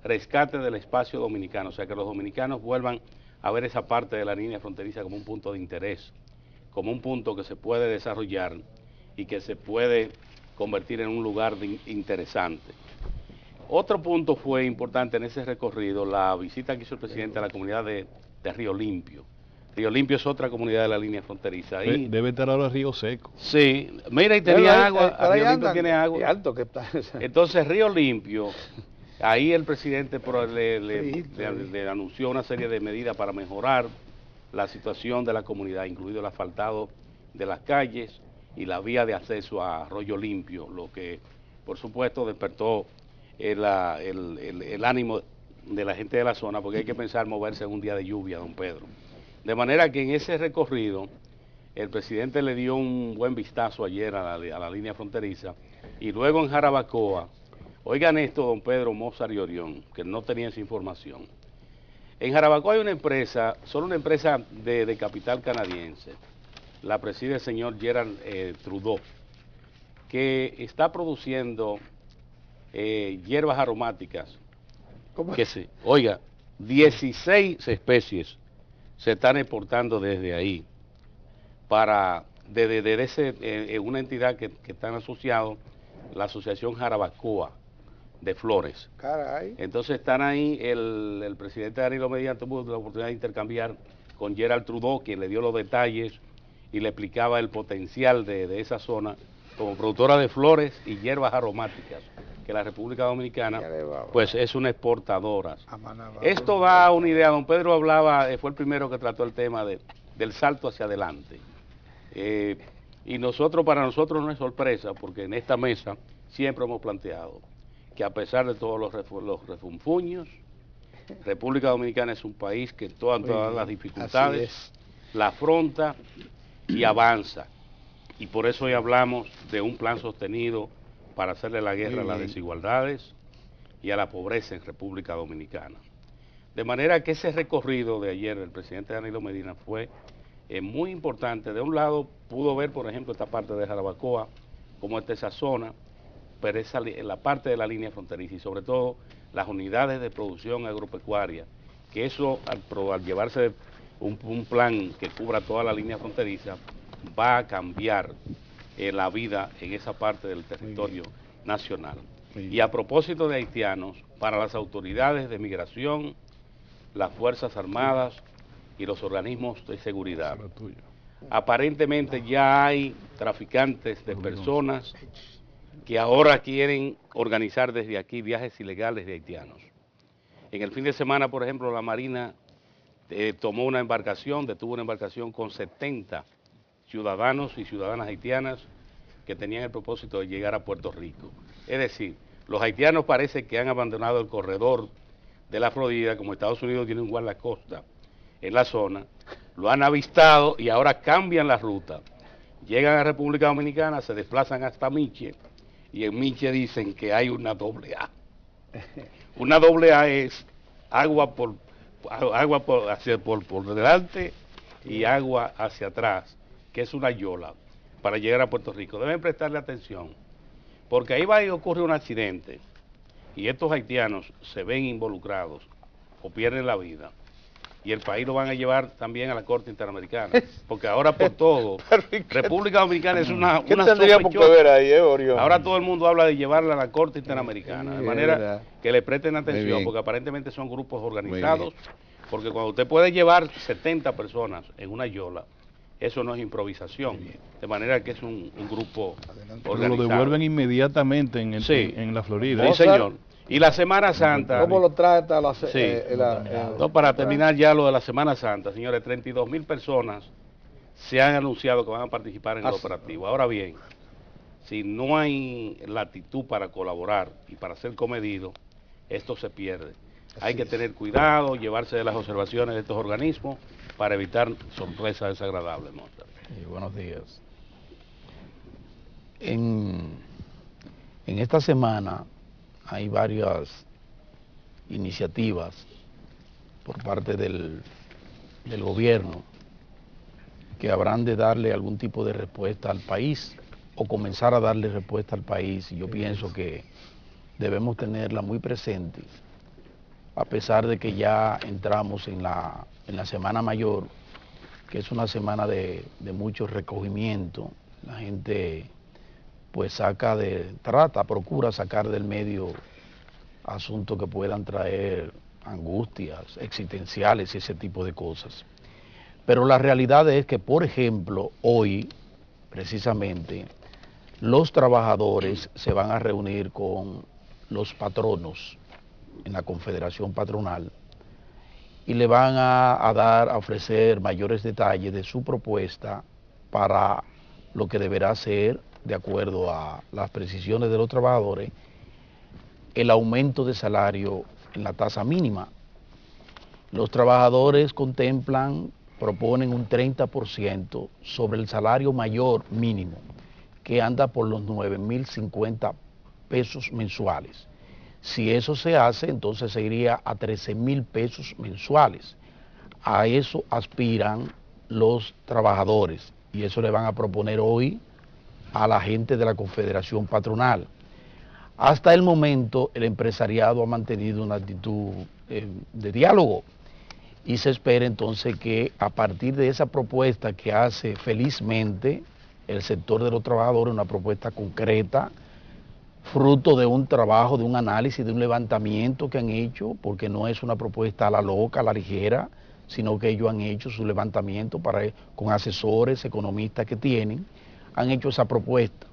[SPEAKER 3] rescate del espacio dominicano, o sea, que los dominicanos vuelvan a ver esa parte de la línea fronteriza como un punto de interés, como un punto que se puede desarrollar y que se puede convertir en un lugar interesante. Otro punto fue importante en ese recorrido, la visita que hizo el presidente a la comunidad de Río Limpio. Río Limpio es otra comunidad de la línea fronteriza. Ahí,
[SPEAKER 2] debe estar ahora Río Seco.
[SPEAKER 3] Sí, mira, y tenía agua,
[SPEAKER 1] Río
[SPEAKER 3] Limpio tiene agua.
[SPEAKER 1] Qué alto que está.
[SPEAKER 3] Entonces, Río Limpio, ahí el presidente le anunció una serie de medidas para mejorar la situación de la comunidad, incluido el asfaltado de las calles y la vía de acceso a Arroyo Limpio, lo que, por supuesto, despertó el ánimo de la gente de la zona, porque hay que pensar moverse en un día de lluvia, don Pedro. De manera que en ese recorrido, el presidente le dio un buen vistazo ayer a la línea fronteriza, y luego en Jarabacoa, oigan esto, don Pedro, Mozart y Orión, que no tenía esa información. En Jarabacoa hay una empresa, solo una empresa de capital canadiense, la preside el señor Gerald Trudeau, que está produciendo hierbas aromáticas.
[SPEAKER 1] ¿Cómo?
[SPEAKER 3] Que se, oiga, 16 especies se están exportando desde ahí para desde una entidad que están asociados, la Asociación Jarabacoa de Flores.
[SPEAKER 1] Caray.
[SPEAKER 3] Entonces están ahí, el presidente Danilo Medina tuvo la oportunidad de intercambiar con Gerald Trudeau, quien le dio los detalles y le explicaba el potencial de esa zona como productora de flores y hierbas aromáticas, que la República Dominicana pues es una exportadora. Esto da una idea. Don Pedro hablaba, fue el primero que trató el tema del salto hacia adelante. Y para nosotros no es sorpresa, porque en esta mesa siempre hemos planteado que a pesar de todos los refunfuños, República Dominicana es un país que todas las dificultades la afronta y avanza. Y por eso hoy hablamos de un plan sostenido para hacerle la guerra a las desigualdades y a la pobreza en República Dominicana. De manera que ese recorrido de ayer del presidente Danilo Medina fue muy importante. De un lado pudo ver, por ejemplo, esta parte de Jarabacoa, cómo está esa zona, pero la parte de la línea fronteriza y sobre todo las unidades de producción agropecuaria, que eso al llevarse un plan que cubra toda la línea fronteriza, va a cambiar la vida en esa parte del territorio nacional. Y a propósito de haitianos, para las autoridades de migración, las Fuerzas Armadas y los organismos de seguridad, aparentemente ya hay traficantes de personas que ahora quieren organizar desde aquí viajes ilegales de haitianos. En el fin de semana, por ejemplo, la Marina detuvo una embarcación con 70 ciudadanos y ciudadanas haitianas que tenían el propósito de llegar a Puerto Rico. Es decir, los haitianos parece que han abandonado el corredor de la Florida, como Estados Unidos tiene un guardacosta en la zona, lo han avistado y ahora cambian la ruta. Llegan a República Dominicana, se desplazan hasta Miche, y en Miche dicen que hay una doble A. Una doble A es agua por delante y agua hacia atrás, que es una yola, para llegar a Puerto Rico. Deben prestarle atención, porque ahí va y ocurre un accidente, y estos haitianos se ven involucrados o pierden la vida, y el país lo van a llevar también a la Corte Interamericana, porque ahora por todo, República Dominicana es una
[SPEAKER 1] tendríamos que ver ahí, Orión?
[SPEAKER 3] Ahora todo el mundo habla de llevarla a la Corte Interamericana, de manera que le presten atención, porque aparentemente son grupos organizados, porque cuando usted puede llevar 70 personas en una yola, eso no es improvisación, de manera que es un grupo organizado.
[SPEAKER 2] Pero lo devuelven inmediatamente en la Florida.
[SPEAKER 3] Sí, señor. Y la Semana Santa.
[SPEAKER 1] ¿Cómo lo trata
[SPEAKER 3] para terminar ya lo de la Semana Santa, señores, 32,000 personas se han anunciado que van a participar en el operativo. Ahora bien, si no hay latitud para colaborar y para ser comedido, esto se pierde. Hay que tener cuidado, llevarse de las observaciones de estos organismos para evitar sorpresas desagradables.
[SPEAKER 4] Buenos días. En esta semana hay varias iniciativas por parte del gobierno que habrán de darle algún tipo de respuesta al país o comenzar a darle respuesta al país. Y yo pienso que debemos tenerla muy presente, a pesar de que ya entramos en la Semana Mayor, que es una semana de mucho recogimiento. La gente pues procura sacar del medio asuntos que puedan traer angustias existenciales y ese tipo de cosas. Pero la realidad es que, por ejemplo, hoy, precisamente, los trabajadores se van a reunir con los patronos en la Confederación Patronal y le van a ofrecer mayores detalles de su propuesta para lo que deberá ser, de acuerdo a las precisiones de los trabajadores, el aumento de salario en la tasa mínima. Los trabajadores contemplan proponen un 30% sobre el salario mayor mínimo, que anda por los 9.050 pesos mensuales. Si eso se hace, entonces se iría a 13.000 pesos mensuales. A eso aspiran los trabajadores y eso le van a proponer hoy a la gente de la Confederación Patronal. Hasta el momento el empresariado ha mantenido una actitud de diálogo y se espera entonces que a partir de esa propuesta que hace felizmente el sector de los trabajadores, una propuesta concreta, fruto de un trabajo, de un análisis, de un levantamiento que han hecho, porque no es una propuesta a la loca, a la ligera, sino que ellos han hecho su levantamiento con asesores, economistas que tienen, han hecho esa propuesta.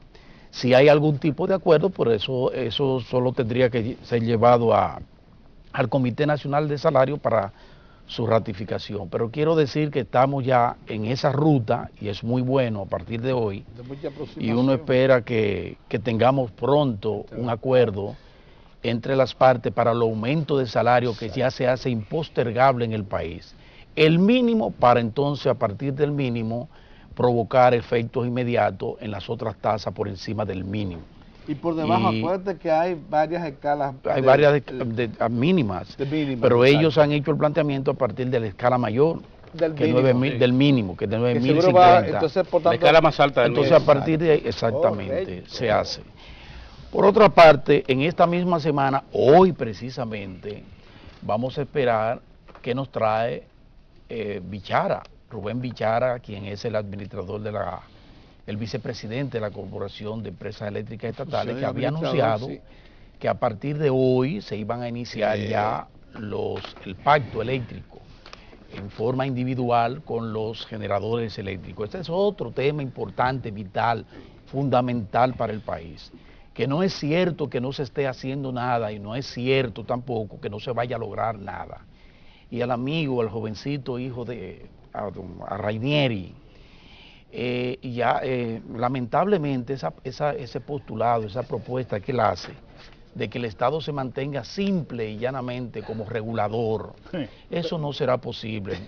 [SPEAKER 4] Si hay algún tipo de acuerdo, por eso solo tendría que ser llevado al Comité Nacional de Salario para su ratificación. Pero quiero decir que estamos ya en esa ruta y es muy bueno a partir de hoy. Y uno espera que tengamos pronto un acuerdo entre las partes para el aumento de salario que ya se hace impostergable en el país. El mínimo para entonces, a partir del mínimo, provocar efectos inmediatos en las otras tasas por encima del mínimo.
[SPEAKER 1] Y por debajo, acuérdate que hay varias escalas.
[SPEAKER 4] Hay varias mínimas, pero ellos han hecho el planteamiento a partir de la escala mayor, del mínimo, que es de 9.050.
[SPEAKER 3] La escala más alta del
[SPEAKER 4] entonces, a partir de ahí, exactamente, se hace. Por otra parte, en esta misma semana, hoy precisamente, vamos a esperar que nos trae Bichara, Rubén Bichara, quien es el administrador el vicepresidente de la Corporación de Empresas Eléctricas Estatales, que había anunciado que a partir de hoy se iban a iniciar ya el pacto eléctrico en forma individual con los generadores eléctricos. Este es otro tema importante, vital, fundamental para el país. Que no es cierto que no se esté haciendo nada y no es cierto tampoco que no se vaya a lograr nada. Y al amigo, al jovencito hijo a Rainieri, lamentablemente ese postulado, esa propuesta que él hace de que el Estado se mantenga simple y llanamente como regulador, eso no será posible,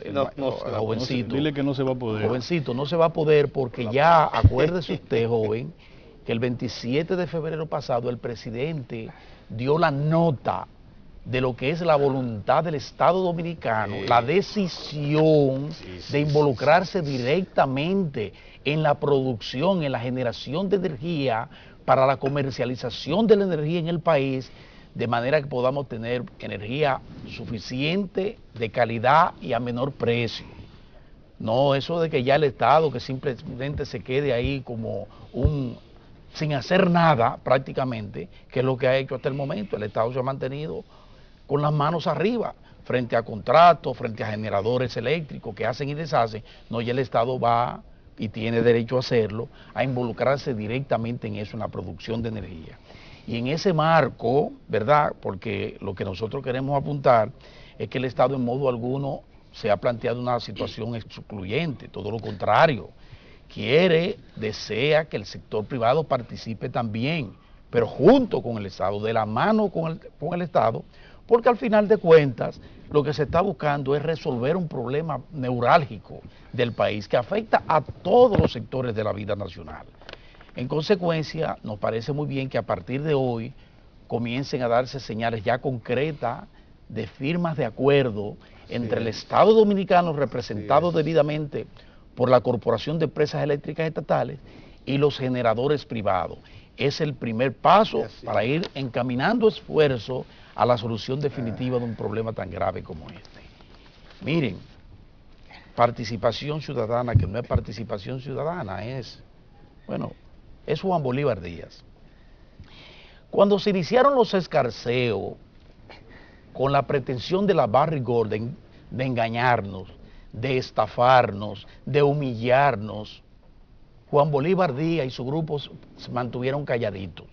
[SPEAKER 4] jovencito.
[SPEAKER 2] Dile que no se va a poder.
[SPEAKER 4] Jovencito, no se va a poder porque ya, acuérdese usted, joven, que el 27 de febrero pasado el presidente dio la nota de lo que es la voluntad del Estado Dominicano, la decisión de involucrarse directamente en la producción, en la generación de energía, para la comercialización de la energía en el país, de manera que podamos tener energía suficiente, de calidad y a menor precio. No eso de que ya el Estado, que simplemente se quede ahí como sin hacer nada prácticamente, que es lo que ha hecho hasta el momento. El Estado se ha mantenido con las manos arriba, frente a contratos, frente a generadores eléctricos que hacen y deshacen. No, ya el Estado va, y tiene derecho a hacerlo, a involucrarse directamente en eso, en la producción de energía. Y en ese marco, ¿verdad?, porque lo que nosotros queremos apuntar es que el Estado en modo alguno se ha planteado una situación excluyente, todo lo contrario. Desea que el sector privado participe también, pero junto con el Estado, de la mano con el Estado, porque al final de cuentas lo que se está buscando es resolver un problema neurálgico del país que afecta a todos los sectores de la vida nacional. En consecuencia, nos parece muy bien que a partir de hoy comiencen a darse señales ya concretas de firmas de acuerdo entre el Estado Dominicano, representado debidamente por la Corporación de Empresas Eléctricas Estatales, y los generadores privados. Es el primer paso para ir encaminando esfuerzos a la solución definitiva de un problema tan grave como este. Miren, participación ciudadana, que no es participación ciudadana, es Juan Bolívar Díaz. Cuando se iniciaron los escarceos con la pretensión de la Barrick Gold de engañarnos, de estafarnos, de humillarnos, Juan Bolívar Díaz y su grupo se mantuvieron calladitos.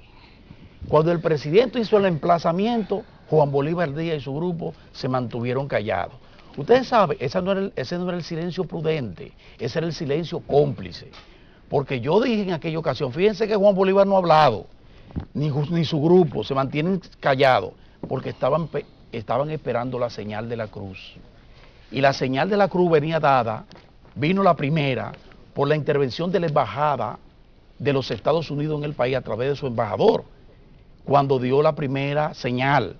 [SPEAKER 4] Cuando el presidente hizo el emplazamiento, Juan Bolívar Díaz y su grupo se mantuvieron callados. Ustedes saben, ese no era el silencio prudente, ese era el silencio cómplice. Porque yo dije en aquella ocasión, fíjense que Juan Bolívar no ha hablado, ni su grupo, se mantienen callados, porque estaban esperando la señal de la cruz. Y la señal de la cruz venía dada, vino la primera, por la intervención de la embajada de los Estados Unidos en el país a través de su embajador, cuando dio la primera señal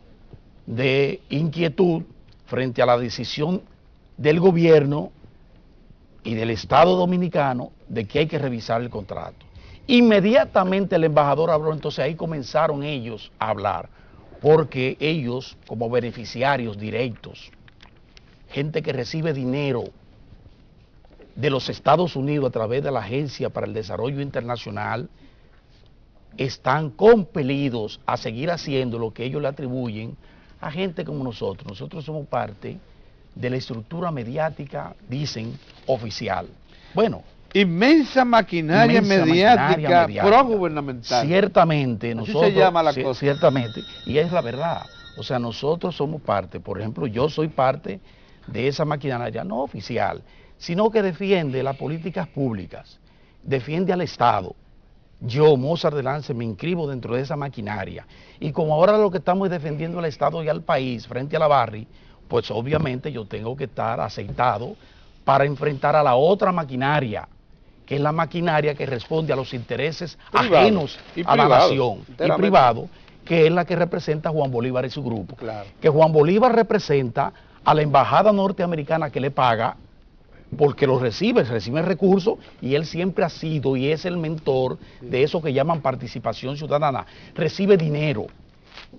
[SPEAKER 4] de inquietud frente a la decisión del gobierno y del Estado dominicano de que hay que revisar el contrato. Inmediatamente el embajador habló, entonces ahí comenzaron ellos a hablar, porque ellos, como beneficiarios directos, gente que recibe dinero de los Estados Unidos a través de la Agencia para el Desarrollo Internacional, están compelidos a seguir haciendo lo que ellos le atribuyen a gente como nosotros. Nosotros somos parte de la estructura mediática, dicen, oficial. Bueno,
[SPEAKER 1] inmensa maquinaria mediática progubernamental.
[SPEAKER 4] Ciertamente,
[SPEAKER 1] así
[SPEAKER 4] nosotros,
[SPEAKER 1] se llama la cosa.
[SPEAKER 4] Ciertamente, y es la verdad. O sea, nosotros somos parte, por ejemplo, yo soy parte de esa maquinaria no oficial, sino que defiende las políticas públicas, defiende al Estado. Yo, Mozart de Lance, me inscribo dentro de esa maquinaria. Y como ahora lo que estamos es defendiendo al Estado y al país frente a la Barry, pues obviamente yo tengo que estar aceitado para enfrentar a la otra maquinaria, que es la maquinaria que responde a los intereses ajenos a la nación y privado, que es la que representa a Juan Bolívar y su grupo.
[SPEAKER 1] Claro.
[SPEAKER 4] Que Juan Bolívar representa a la embajada norteamericana que le paga, porque los recibe recursos, y él siempre ha sido y es el mentor de eso que llaman participación ciudadana. Recibe dinero,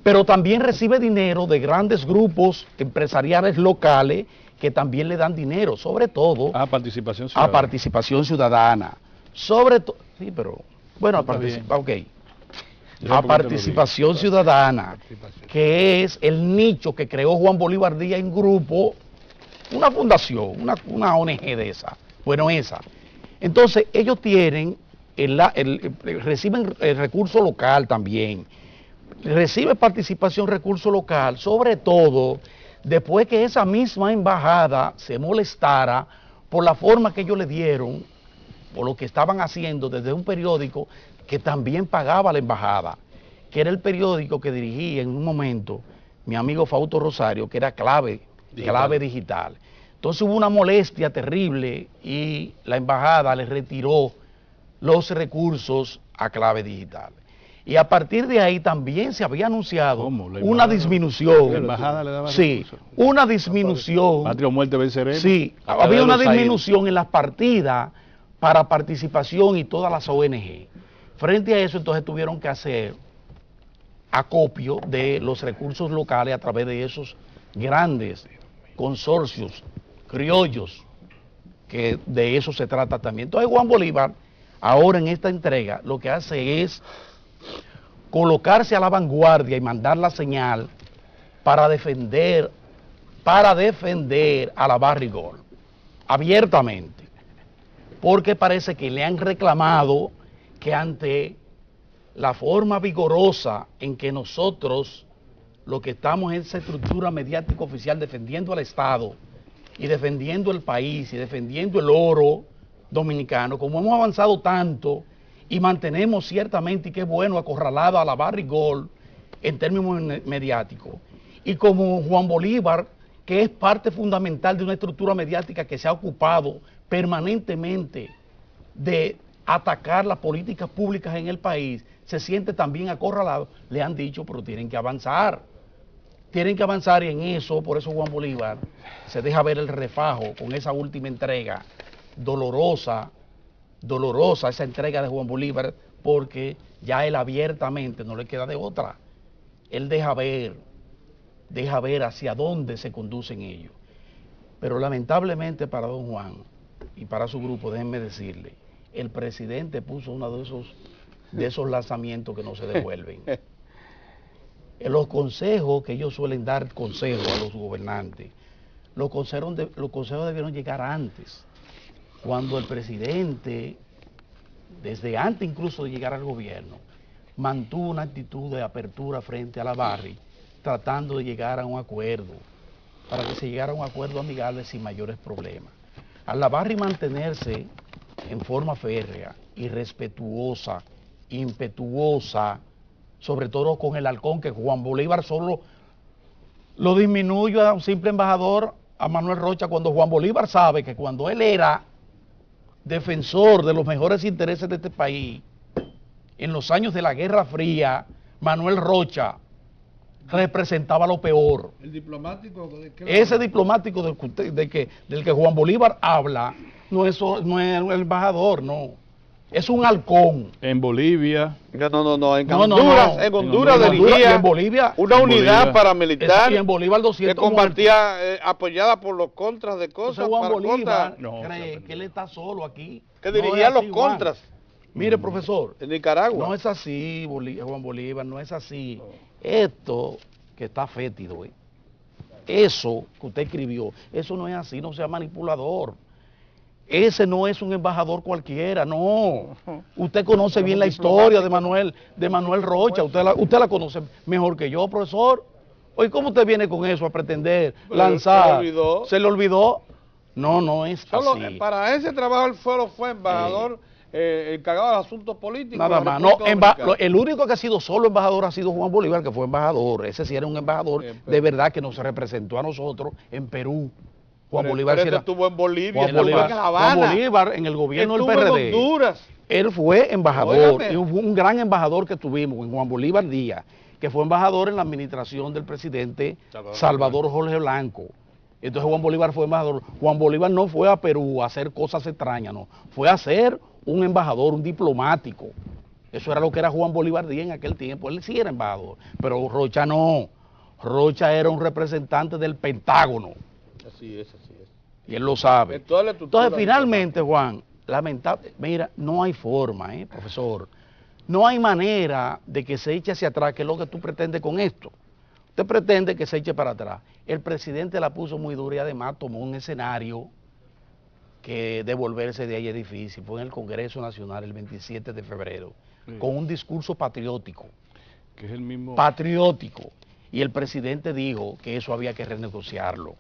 [SPEAKER 4] pero también recibe dinero de grandes grupos empresariales locales que también le dan dinero, sobre todo
[SPEAKER 2] a participación ciudadana.
[SPEAKER 4] A participación ciudadana. Sobre todo, sí, pero bueno, a participación ciudadana, que es el nicho que creó Juan Bolívar Díaz en grupo, una fundación, una ONG de esa. Bueno, esa. Entonces, ellos tienen, reciben el recurso local también. Recibe participación recurso local, sobre todo después que esa misma embajada se molestara por la forma que ellos le dieron, por lo que estaban haciendo desde un periódico que también pagaba la embajada, que era el periódico que dirigía en un momento mi amigo Fausto Rosario, que era Clave Digital. Entonces hubo una molestia terrible y la embajada le retiró los recursos a Clave Digital. Y a partir de ahí también se había anunciado una disminución.
[SPEAKER 2] ¿La embajada le daba
[SPEAKER 4] sí, recursos? Una disminución.
[SPEAKER 2] Patria o muerte venceremos.
[SPEAKER 4] Sí, había una disminución en las partidas para participación y todas las ONG. Frente a eso, entonces tuvieron que hacer acopio de los recursos locales a través de esos grandes consorcios criollos, que de eso se trata también. Entonces Juan Bolívar, ahora en esta entrega, lo que hace es colocarse a la vanguardia y mandar la señal para defender a la Barry Gold, abiertamente, porque parece que le han reclamado que ante la forma vigorosa en que nosotros, lo que estamos en esa estructura mediática oficial defendiendo al Estado y defendiendo el país y defendiendo el oro dominicano, como hemos avanzado tanto y mantenemos ciertamente, y qué bueno, acorralado a la Barry Gold en términos mediáticos, y como Juan Bolívar, que es parte fundamental de una estructura mediática que se ha ocupado permanentemente de atacar las políticas públicas en el país, se siente también acorralado, le han dicho, pero tienen que avanzar. Tienen que avanzar, y en eso, por eso Juan Bolívar se deja ver el refajo con esa última entrega, dolorosa esa entrega de Juan Bolívar, porque ya él abiertamente no le queda de otra. Él deja ver hacia dónde se conducen ellos. Pero lamentablemente para don Juan y para su grupo, déjenme decirle, el presidente puso uno de esos lanzamientos que no se devuelven. En los consejos que ellos suelen dar consejos a los gobernantes, los consejos debieron llegar antes, cuando el presidente, desde antes incluso de llegar al gobierno, mantuvo una actitud de apertura frente a la Barry, tratando de llegar a un acuerdo, para que se llegara a un acuerdo amigable sin mayores problemas. A la Barry mantenerse en forma férrea, irrespetuosa, impetuosa, sobre todo con el halcón, que Juan Bolívar solo lo disminuye a un simple embajador a Manuel Rocha cuando Juan Bolívar sabe que cuando él era defensor de los mejores intereses de este país, en los años de la Guerra Fría, Manuel Rocha representaba lo peor.
[SPEAKER 1] El diplomático
[SPEAKER 4] ese diplomático del que Juan Bolívar habla no es el embajador, no. Es un halcón.
[SPEAKER 2] En Bolivia.
[SPEAKER 1] No, en Honduras, en Honduras
[SPEAKER 4] dirigía en Bolivia,
[SPEAKER 1] una unidad paramilitar
[SPEAKER 4] y en Bolívar 200
[SPEAKER 1] que compartía, apoyada por los contras de cosas.
[SPEAKER 4] Entonces Juan Bolívar cree que él está solo aquí.
[SPEAKER 1] Que dirigía los contras.
[SPEAKER 4] Mire, profesor.
[SPEAKER 1] En Nicaragua.
[SPEAKER 4] No es así, Juan Bolívar, no es así. Esto que está fétido, eso que usted escribió, eso no es así, no sea manipulador. Ese no es un embajador cualquiera, no. Usted conoce bien la historia de Manuel Rocha, usted la conoce mejor que yo, profesor. Oye, ¿cómo usted viene con eso a pretender lanzar? ¿Se le olvidó? No es así.
[SPEAKER 1] Para ese trabajo él fue embajador encargado de asuntos políticos.
[SPEAKER 4] Nada más, no, el único que ha sido solo embajador ha sido Juan Bolívar, que fue embajador. Ese sí era un embajador de verdad que nos representó a nosotros en Perú. Juan Bolívar
[SPEAKER 1] estuvo en Bolivia,
[SPEAKER 4] Juan Bolívar en el gobierno del PRD.
[SPEAKER 1] En Honduras.
[SPEAKER 4] Él fue embajador, y fue un gran embajador que tuvimos en Juan Bolívar Díaz, que fue embajador en la administración del presidente Salvador Jorge Blanco. Entonces Juan Bolívar fue embajador. Juan Bolívar no fue a Perú a hacer cosas extrañas, no. Fue a ser un embajador, un diplomático. Eso era lo que era Juan Bolívar Díaz en aquel tiempo. Él sí era embajador, pero Rocha no. Rocha era un representante del Pentágono.
[SPEAKER 1] Así es.
[SPEAKER 4] Y él lo sabe. Entonces, finalmente, Juan, lamentable, mira, no hay forma, profesor. No hay manera de que se eche hacia atrás, que es lo que tú pretendes con esto. Usted pretende que se eche para atrás. El presidente la puso muy dura y además tomó un escenario que devolverse de ahí es difícil. Fue en el Congreso Nacional el 27 de febrero, con un discurso patriótico.
[SPEAKER 2] Que es el mismo.
[SPEAKER 4] Patriótico. Y el presidente dijo que eso había que renegociarlo.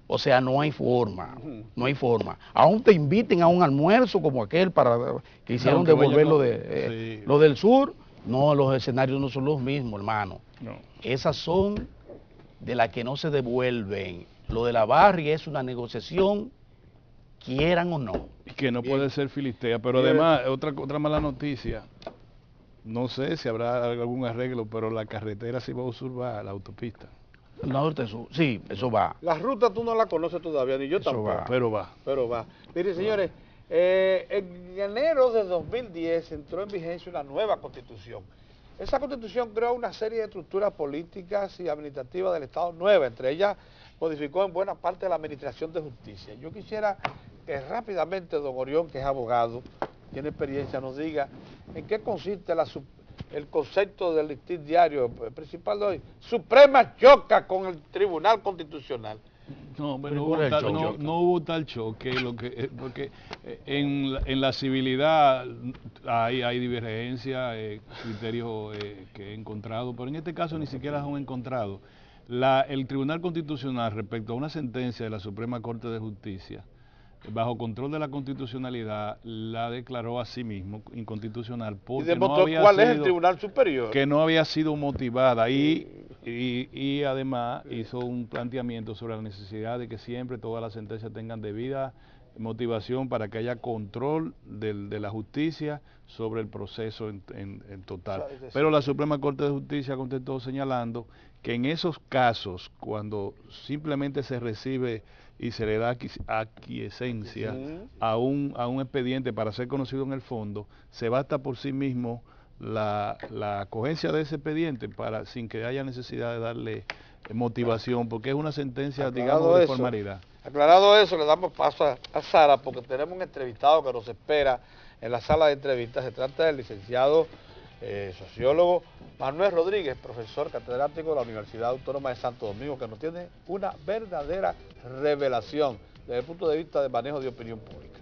[SPEAKER 4] O sea, no hay forma, no hay forma. Aún te inviten a un almuerzo como aquel para que hicieron devolver lo del sur, no, los escenarios no son los mismos, hermano. No. Esas son de las que no se devuelven. Lo de la Barria es una negociación, quieran o no.
[SPEAKER 2] Y que no puede ser filistea, pero además, otra mala noticia, no sé si habrá algún arreglo, pero la carretera se va a usurbar, la autopista.
[SPEAKER 4] Norte sur, sí, eso va.
[SPEAKER 1] La ruta tú no la conoces todavía, ni yo tampoco.
[SPEAKER 2] Pero va.
[SPEAKER 1] Mire, señores, en enero de 2010 entró en vigencia una nueva constitución. Esa constitución creó una serie de estructuras políticas y administrativas del Estado nuevas, entre ellas modificó en buena parte la administración de justicia. Yo quisiera que rápidamente don Orión, que es abogado, tiene experiencia, nos diga en qué consiste el concepto del listín diario principal de hoy. Suprema choca con el Tribunal Constitucional.
[SPEAKER 2] No, pero no hubo tal choque, porque en la civilidad hay divergencia, criterios que he encontrado, pero en este caso ni siquiera los he encontrado. El Tribunal Constitucional, respecto a una sentencia de la Suprema Corte de Justicia, bajo control de la constitucionalidad, la declaró a sí mismo inconstitucional porque no había
[SPEAKER 1] ¿cuál es el Tribunal Superior?
[SPEAKER 2] Que no había sido motivada y además hizo un planteamiento sobre la necesidad de que siempre todas las sentencias tengan debida motivación para que haya control de la justicia sobre el proceso en total. Pero la Suprema Corte de Justicia contestó señalando que en esos casos, cuando simplemente se recibe y se le da aquiescencia a un expediente para ser conocido en el fondo, se basta por sí mismo la acogencia de ese expediente sin que haya necesidad de darle motivación, porque es una sentencia, digamos, de formalidad.
[SPEAKER 1] Aclarado eso, le damos paso a Sara, porque tenemos un entrevistado que nos espera en la sala de entrevistas. Se trata del licenciado sociólogo Manuel Rodríguez, profesor catedrático de la Universidad Autónoma de Santo Domingo, que nos tiene una verdadera revelación desde el punto de vista del manejo de opinión pública.